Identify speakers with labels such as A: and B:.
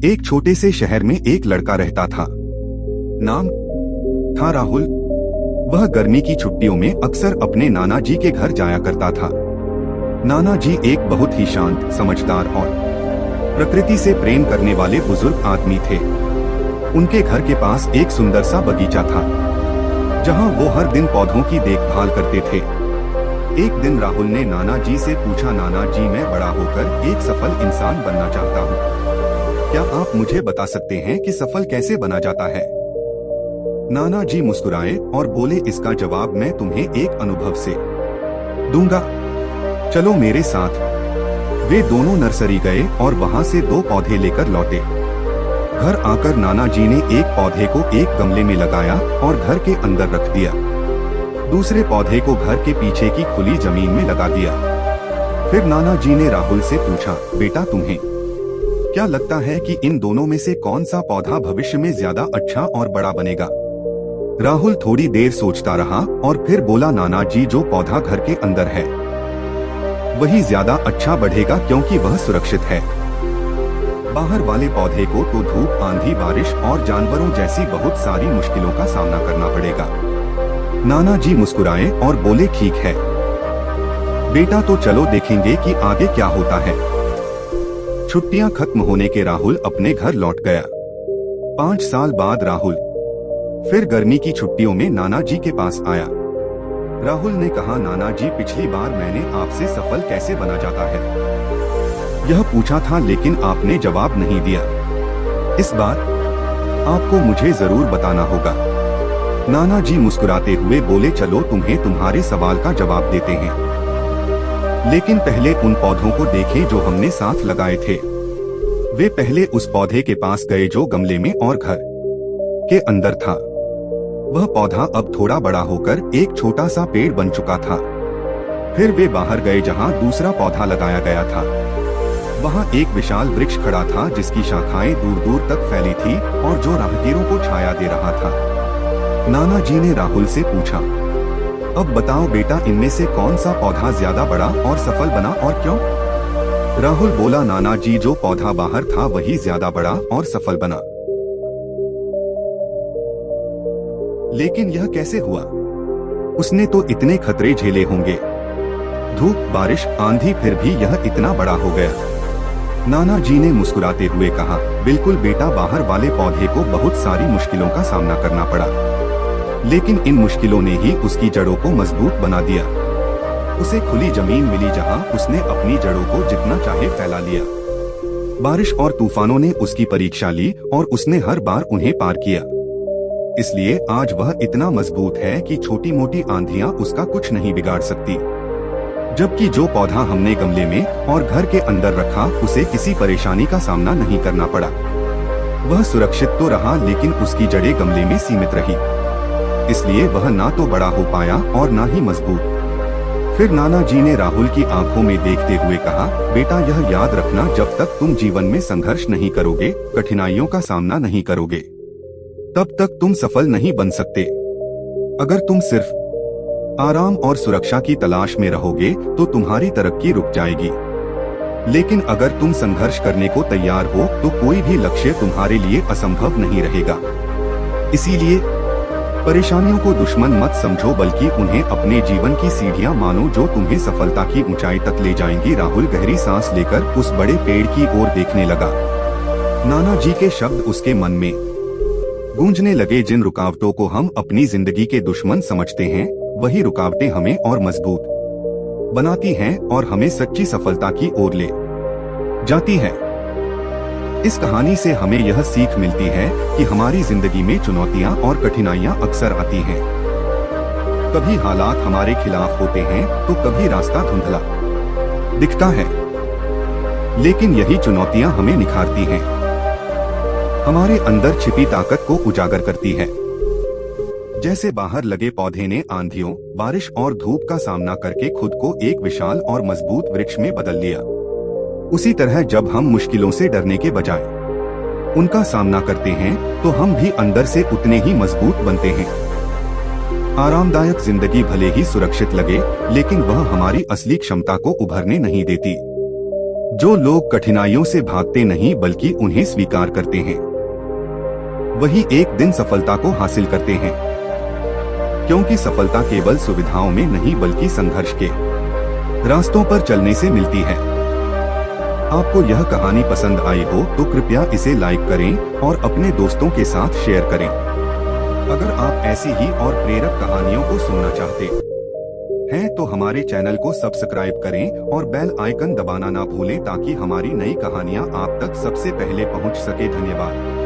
A: एक छोटे से शहर में एक लड़का रहता था। नाम था राहुल। वह गर्मी की छुट्टियों में अक्सर अपने नाना जी के घर जाया करता था। नाना जी एक बहुत ही शांत, समझदार और प्रकृति से प्रेम करने वाले बुजुर्ग आदमी थे। उनके घर के पास एक सुंदर सा बगीचा था, जहां वो हर दिन पौधों की देखभाल करते थे। एक दिन राहुल ने नाना जी से पूछा, नाना जी, मैं बड़ा होकर एक सफल इंसान बनना चाहता हूँ। क्या आप मुझे बता सकते हैं कि सफल कैसे बना जाता है? नाना जी मुस्कुराए और बोले, इसका जवाब मैं तुम्हें एक अनुभव से दूंगा। चलो मेरे साथ। वे दोनों नर्सरी गए और वहां से 2 पौधे लेकर लौटे। घर आकर नाना जी ने एक पौधे को एक गमले में लगाया और घर के अंदर रख दिया। दूसरे पौधे को घर के पीछे की खुली जमीन में लगा दिया। फिर नाना जी ने राहुल से पूछा, बेटा, तुम्हें क्या लगता है कि इन दोनों में से कौन सा पौधा भविष्य में ज्यादा अच्छा और बड़ा बनेगा? राहुल थोड़ी देर सोचता रहा और फिर बोला, नाना जी, जो पौधा घर के अंदर है वही ज्यादा अच्छा बढ़ेगा, क्योंकि वह सुरक्षित है। बाहर वाले पौधे को तो धूप, आंधी, बारिश और जानवरों जैसी बहुत सारी मुश्किलों का सामना करना पड़ेगा। नाना जी मुस्कुराए और बोले, ठीक है बेटा, तो चलो देखेंगे कि आगे क्या होता है। छुट्टियां खत्म होने के राहुल अपने घर लौट गया। 5 साल बाद राहुल फिर गर्मी की छुट्टियों में नाना जी के पास आया। राहुल ने कहा, नाना जी, पिछली बार मैंने आपसे सफल कैसे बना जाता है यह पूछा था, लेकिन आपने जवाब नहीं दिया। इस बार आपको मुझे जरूर बताना होगा। नाना जी मुस्कुराते हुए बोले, चलो तुम्हें तुम्हारे सवाल का जवाब देते हैं, लेकिन पहले उन पौधों को देखें जो हमने साथ लगाए थे। वे पहले उस पौधे के पास गए जो गमले में और घर के अंदर था। वह पौधा अब थोड़ा बड़ा होकर एक छोटा सा पेड़ बन चुका था। फिर वे बाहर गए जहां दूसरा पौधा लगाया गया था। वहां एक विशाल वृक्ष खड़ा था जिसकी शाखाएं दूर दूर तक फैली थी और जो राहगीरों को छाया दे रहा था। नाना जी ने राहुल से पूछा, अब बताओ बेटा, इनमें से कौन सा पौधा ज्यादा बड़ा और सफल बना और क्यों? राहुल बोला, नाना जी, जो पौधा बाहर था वही ज्यादा बड़ा और सफल बना। लेकिन यह कैसे हुआ? उसने तो इतने खतरे झेले होंगे, धूप, बारिश, आंधी, फिर भी यह इतना बड़ा हो गया। नाना जी ने मुस्कुराते हुए कहा, बिल्कुल बेटा, बाहर वाले पौधे को बहुत सारी मुश्किलों का सामना करना पड़ा, लेकिन इन मुश्किलों ने ही उसकी जड़ों को मजबूत बना दिया। उसे खुली जमीन मिली जहां उसने अपनी जड़ों को जितना चाहे फैला लिया। बारिश और तूफानों ने उसकी परीक्षा ली और उसने हर बार उन्हें पार किया। इसलिए आज वह इतना मजबूत है कि छोटी मोटी आंधियां उसका कुछ नहीं बिगाड़ सकती। जबकि जो पौधा हमने गमले में और घर के अंदर रखा, उसे किसी परेशानी का सामना नहीं करना पड़ा। वह सुरक्षित तो रहा, लेकिन उसकी जड़ें गमले में सीमित रही, इसलिए वह ना तो बड़ा हो पाया और ना ही मजबूत। फिर नाना जी ने राहुल की आंखों में देखते हुए कहा, बेटा, यह याद रखना, जब तक तुम जीवन में संघर्ष नहीं करोगे, कठिनाइयों का सामना नहीं करोगे, तब तक तुम सफल नहीं बन सकते। अगर तुम सिर्फ आराम और सुरक्षा की तलाश में रहोगे तो तुम्हारी तरक्की रुक जाएगी। लेकिन अगर तुम संघर्ष करने को तैयार हो तो कोई भी लक्ष्य तुम्हारे लिए असंभव नहीं रहेगा। इसीलिए परेशानियों को दुश्मन मत समझो, बल्कि उन्हें अपने जीवन की सीढ़ियां मानो जो तुम्हें सफलता की ऊंचाई तक ले जाएंगी। राहुल गहरी सांस लेकर उस बड़े पेड़ की ओर देखने लगा। नाना जी के शब्द उसके मन में गूंजने लगे, जिन रुकावटों को हम अपनी जिंदगी के दुश्मन समझते हैं, वही रुकावटें हमें और मजबूत बनाती हैं और हमें सच्ची सफलता की ओर ले जाती है। इस कहानी से हमें यह सीख मिलती है कि हमारी जिंदगी में चुनौतियां और कठिनाइयां अक्सर आती हैं। कभी हालात हमारे खिलाफ होते हैं तो कभी रास्ता धुंधला दिखता है, लेकिन यही चुनौतियां हमें निखारती हैं, हमारे अंदर छिपी ताकत को उजागर करती है। जैसे बाहर लगे पौधे ने आंधियों, बारिश और धूप का सामना करके खुद को एक विशाल और मजबूत वृक्ष में बदल लिया, उसी तरह जब हम मुश्किलों से डरने के बजाय उनका सामना करते हैं तो हम भी अंदर से उतने ही मजबूत बनते हैं। आरामदायक जिंदगी भले ही सुरक्षित लगे, लेकिन वह हमारी असली क्षमता को उभरने नहीं देती। जो लोग कठिनाइयों से भागते नहीं बल्कि उन्हें स्वीकार करते हैं, वही एक दिन सफलता को हासिल करते हैं। क्योंकि सफलता केवल सुविधाओं में नहीं बल्कि संघर्ष के रास्तों पर चलने से मिलती है। आपको यह कहानी पसंद आई हो तो कृपया इसे लाइक करें और अपने दोस्तों के साथ शेयर करें। अगर आप ऐसी ही और प्रेरक कहानियों को सुनना चाहते हैं तो हमारे चैनल को सब्सक्राइब करें और बेल आइकन दबाना ना भूलें ताकि हमारी नई कहानियां आप तक सबसे पहले पहुंच सके। धन्यवाद।